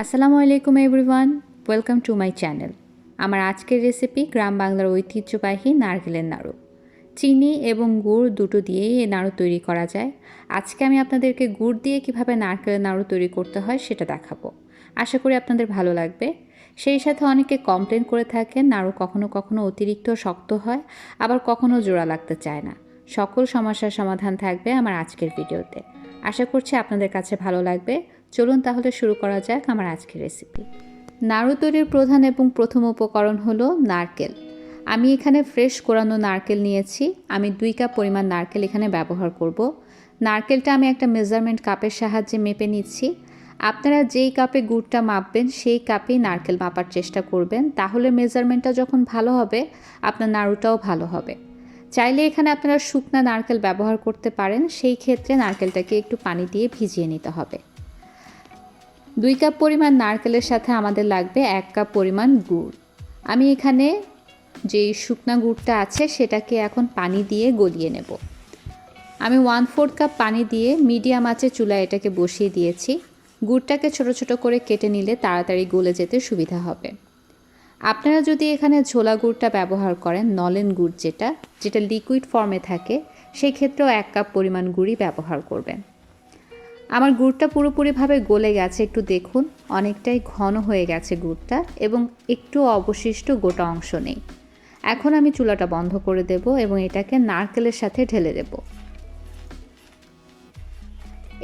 আসসালামু আলাইকুম everyone, welcome to my channel. আমার আজকের রেসিপি গ্রাম বাংলার ঐতিহ্যবাহী নারকেলের নাড়ু। চিনি এবং গুড় দুটো দিয়েই এই নাড়ু তৈরি করা যায়। আজকে আমি আপনাদেরকে গুড় দিয়ে কিভাবে নারকেলের নাড়ু তৈরি করতে হয় সেটা দেখাবো। আশা করি আপনাদের ভালো লাগবে। সেই সাথে অনেকে কমপ্লেন করে থাকেন নাড়ু কখনো কখনো অতিরিক্ত শক্ত হয়, আবার কখনো জোড়া লাগতে চায় না। সকল সমস্যার সমাধান থাকবে আমার আজকের ভিডিওতে। আশা করছি আপনাদের কাছে ভালো লাগবে। চলুন তাহলে শুরু করা যাক আমার আজকের রেসিপি। নাড়ু তৈরির প্রধান এবং প্রথম উপকরণ হলো নারকেল। আমি এখানে ফ্রেশ কোরানো নারকেল নিয়েছি। আমি 2 কাপ পরিমাণ নারকেল এখানে ব্যবহার করব। নারকেলটা আমি একটা মেজারমেন্ট কাপের সাহায্যে মেপে নিচ্ছি। আপনারা যেই কাপে গুড়টা মাপবেন সেই কাপেই নারকেল মাপার চেষ্টা করবেন, তাহলে মেজারমেন্টটা যখন ভালো হবে আপনার নাড়ুটাও ভালো হবে। চাইলে এখানে আপনারা শুকনা নারকেল ব্যবহার করতে পারেন, সেই ক্ষেত্রে নারকেলটাকে একটু পানি দিয়ে ভিজিয়ে নিতে হবে। 2 কাপ পরিমাণ নারকেলের সাথে আমাদের লাগবে 1 কাপ পরিমাণ গুড়। আমি এখানে যেই শুকনা গুড়টা আছে সেটাকে এখন পানি দিয়ে গলিয়ে নেব। আমি 1/4 কাপ পানি দিয়ে মিডিয়াম আঁচে চুলায় এটাকে বসিয়ে দিয়েছি। গুড়টাকে ছোট ছোট করে কেটে নিলে তাড়াতাড়ি গলে যেতে সুবিধা হবে। আপনারা যদি এখানে ঝোলা গুড়টা ব্যবহার করেন, নলেন গুড় যেটা লিকুইড ফর্মে থাকে, সেই ক্ষেত্রেও 1 কাপ পরিমাণ গুড়ই ব্যবহার করবেন। আমার গুড়টা পুরোপুরিভাবে গলে গেছে, একটু দেখুন অনেকটাই ঘন হয়ে গেছে গুড়টা এবং একটু অবশিষ্ট গোটা অংশ নেই। এখন আমি চুলাটা বন্ধ করে দেব এবং এটাকে নারকেলের সাথে ঢেলে দেব।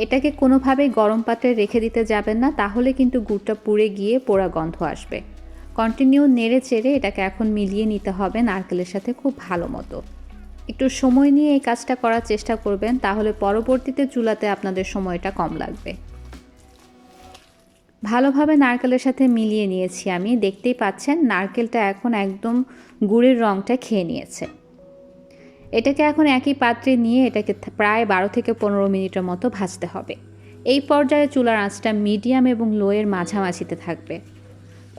এটাকে কোনোভাবেই গরম পাত্রে রেখে দিতে যাবেন না, তাহলে কিন্তু গুড়টা পুড়ে গিয়ে পোড়া গন্ধ আসবে। কন্টিনিউ নেড়ে চেড়ে এটাকে এখন মিলিয়ে নিতে হবে নারকেলের সাথে খুব ভালো মতো। একটু সময় নিয়ে এই কাজটা করার চেষ্টা করবেন, তাহলে পরবর্তীতে চুলাতে আপনাদের সময়টা কম লাগবে। ভালোভাবে নারকেলের সাথে মিলিয়ে নিয়েছি আমি। দেখতেই পাচ্ছেন নারকেলটা এখন একদম গুড়ের রঙটা খেয়ে নিয়েছে। এটাকে এখন একই পাত্রে নিয়ে এটাকে প্রায় 12 থেকে 15 মিনিটের মতো ভাজতে হবে। এই পর্যায়ে চুলার আঁচটা মিডিয়াম এবং লোয়ের মাঝামাঝিতে থাকবে।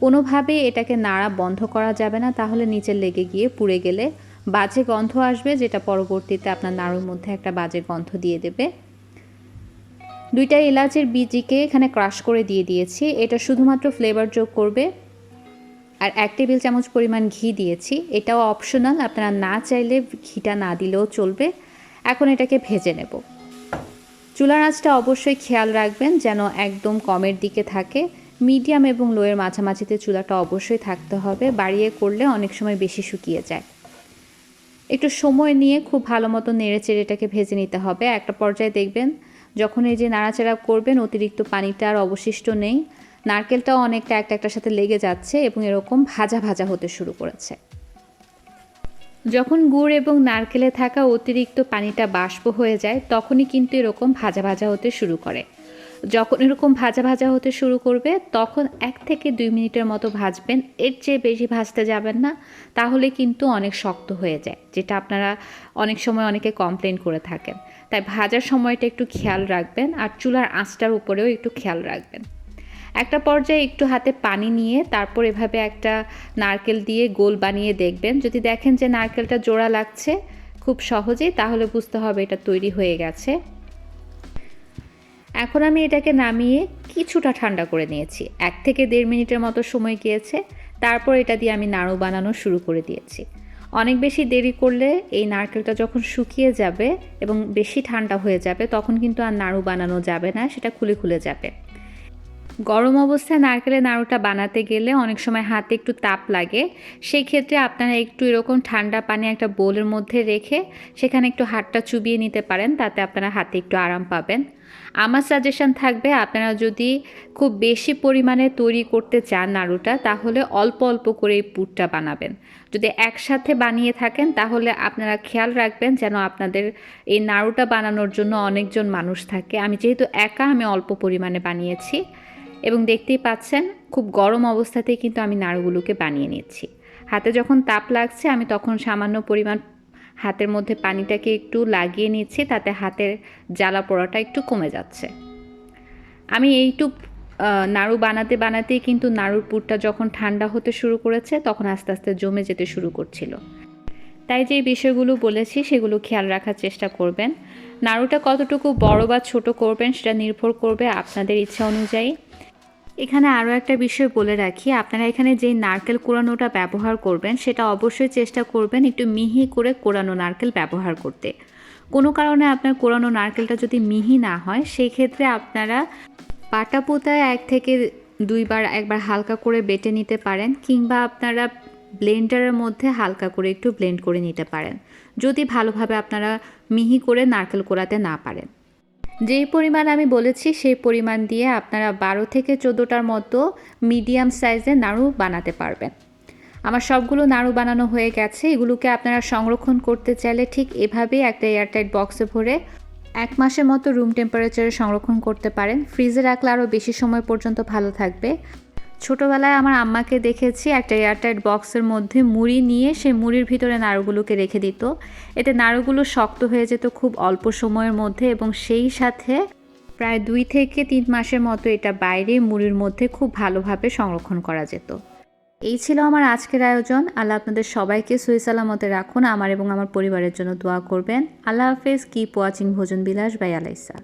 কোনোভাবেই এটাকে নাড়া বন্ধ করা যাবে না, তাহলে নিচে লেগে গিয়ে পুড়ে গেলে বাজে গন্ধ আসবে, যেটা পরবর্তীতে আপনার নাড়ুর মধ্যে একটা বাজে গন্ধ দিয়ে দেবে। 2টা এলাচের বীজকে এখানে ক্রাশ করে দিয়ে দিয়েছি, এটা শুধুমাত্র ফ্লেভার যোগ করবে। আর 1 টেবিল চামচ পরিমাণ ঘি দিয়েছি, এটাও অপশনাল, আপনারা না চাইলে ঘিটা না দিলেও চলবে। এখন এটাকে ভেজে নেব। চুলার আঁচটা অবশ্যই খেয়াল রাখবেন যেন একদম কমের দিকে থাকে। মিডিয়াম এবং লোয়ের মাঝামাঝিতে চুলাটা অবশ্যই থাকতে হবে, বাড়িয়ে করলে অনেক সময় বেশি শুকিয়ে যায়। একটু সময় নিয়ে খুব ভালো মতো নেড়ে চেড়ে এটাকে ভেজে নিতে হবে। একটা পর্যায়ে দেখবেন যখন এই যে নাড়াচাড়া করবেন অতিরিক্ত পানিটা আর অবশিষ্ট নেই, নারকেলটাও অনেকটা একটার সাথে লেগে যাচ্ছে এবং এরকম ভাজা ভাজা হতে শুরু করেছে। যখন গুড় এবং নারকেলে থাকা অতিরিক্ত পানিটা বাষ্প হয়ে যায় তখনই কিন্তু এরকম ভাজা ভাজা হতে শুরু করে। যখন এরকম ভাজা ভাজা হতে শুরু করবে তখন 1 থেকে 2 মিনিটের মতো ভাজবেন, এর চেয়ে বেশি ভাজতে যাবেন না, তাহলে কিন্তু অনেক শক্ত হয়ে যায়, যেটা আপনারা অনেক সময় অনেকে কমপ্লেন করে থাকেন। তাই ভাজার সময়টা একটু খেয়াল রাখবেন আর চুলার আঁচটার উপরেও একটু খেয়াল রাখবেন। একটা পর্যায়ে একটু হাতে পানি নিয়ে তারপর এভাবে একটা নারকেল দিয়ে গোল বানিয়ে দেখবেন। যদি দেখেন যে নারকেলটা জোড়া লাগছে খুব সহজেই, তাহলে বুঝতে হবে এটা তৈরি হয়ে গেছে। এখন আমি এটাকে নামিয়ে কিছুটা ঠান্ডা করে নিয়েছি। 1 থেকে 1.5 মিনিটের মতো সময় গিয়েছে। তারপর এটা দিয়ে আমি নাড়ু বানানো শুরু করে দিয়েছি। অনেক বেশি দেরি করলে এই নারকেলটা যখন শুকিয়ে যাবে এবং বেশি ঠান্ডা হয়ে যাবে তখন কিন্তু আর নাড়ু বানানো যাবে না, সেটা খুলে খুলে যাবে। গরম অবস্থায় নারকেলের নাড়ুটা বানাতে গেলে অনেক সময় হাতে একটু তাপ লাগে, সেই ক্ষেত্রে আপনারা একটু এরকম ঠান্ডা পানি একটা বোলের মধ্যে রেখে সেখানে একটু হাতটা চুবিয়ে নিতে পারেন, তাতে আপনারা হাতে একটু আরাম পাবেন। আমার সাজেশন থাকবে আপনারা যদি খুব বেশি পরিমাণে তৈরি করতে চান নাড়ুটা, তাহলে অল্প অল্প করে এই পুরটা বানাবেন। যদি একসাথে বানিয়ে থাকেন তাহলে আপনারা খেয়াল রাখবেন যেন আপনাদের এই নাড়ুটা বানানোর জন্য অনেকজন মানুষ থাকে। আমি যেহেতু একা, আমি অল্প পরিমাণে বানিয়েছি এবং দেখতেই পাচ্ছেন খুব গরম অবস্থাতেই কিন্তু আমি নাড়ুগুলোকে বানিয়ে নিচ্ছি। হাতে যখন তাপ লাগছে আমি তখন সামান্য পরিমাণ হাতের মধ্যে পানিটাকে একটু লাগিয়ে নিচ্ছি, তাতে হাতের জ্বালা পোড়াটা একটু কমে যাচ্ছে। আমি এইটুক নাড়ু বানাতে বানাতেই কিন্তু নাড়ুর পুরটা যখন ঠান্ডা হতে শুরু করেছে তখন আস্তে আস্তে জমে যেতে শুরু করছিল। তাই যে বিষয়গুলো বলেছি সেগুলো খেয়াল রাখার চেষ্টা করবেন। নাড়ুটা কতটুকু বড় বা ছোট করবেন সেটা নির্ভর করবে আপনাদের ইচ্ছা অনুযায়ী। এখানে আরও একটা বিষয় বলে রাখি, আপনারা এখানে যে নারকেল কোড়ানোটা ব্যবহার করবেন সেটা অবশ্যই চেষ্টা করবেন একটু মিহি করে কোড়ানো নারকেল ব্যবহার করতে। কোনো কারণে আপনার কোড়ানো নারকেলটা যদি মিহি না হয় সেই ক্ষেত্রে আপনারা পাটাপোতায় 1 থেকে 2 বার একবার হালকা করে বেটে নিতে পারেন, কিংবা আপনারা ব্লেন্ডারের মধ্যে হালকা করে একটু ব্লেন্ড করে নিতে পারেন, যদি ভালোভাবে আপনারা মিহি করে নারকেল কোড়াতে না পারেন। যেই পরিমাণ আমি বলেছি সেই পরিমাণ দিয়ে আপনারা 12 থেকে 14টার মতো মিডিয়াম সাইজের নাড়ু বানাতে পারবেন। আমার সবগুলো নাড়ু বানানো হয়ে গেছে। এগুলোকে আপনারা সংরক্ষণ করতে চাইলে ঠিক এভাবেই একটা এয়ারটাইট বক্সে ভরে 1 মাসের মতো রুম টেম্পারেচারে সংরক্ষণ করতে পারেন। ফ্রিজে রাখলে আরও বেশি সময় পর্যন্ত ভালো থাকবে। ছোটোবেলায় আমার আম্মাকে দেখেছি একটা এয়ারটাইট বক্সের মধ্যে মুড়ি নিয়ে সেই মুড়ির ভিতরে নাড়ুগুলোকে রেখে দিত। এতে নাড়ুগুলো শক্ত হয়ে যেত খুব অল্প সময়ের মধ্যে, এবং সেই সাথে প্রায় 2 থেকে 3 মাসের মতো এটা বাইরে মুড়ির মধ্যে খুব ভালোভাবে সংরক্ষণ করা যেত। এই ছিল আমার আজকের আয়োজন। আল্লাহ আপনাদের সবাইকে সহি সালামতে রাখুন। আমার এবং আমার পরিবারের জন্য দোয়া করবেন। আল্লাহ হাফেজ। কিপ ওয়াচিং ভোজন বিলাস বাই আলাইসা।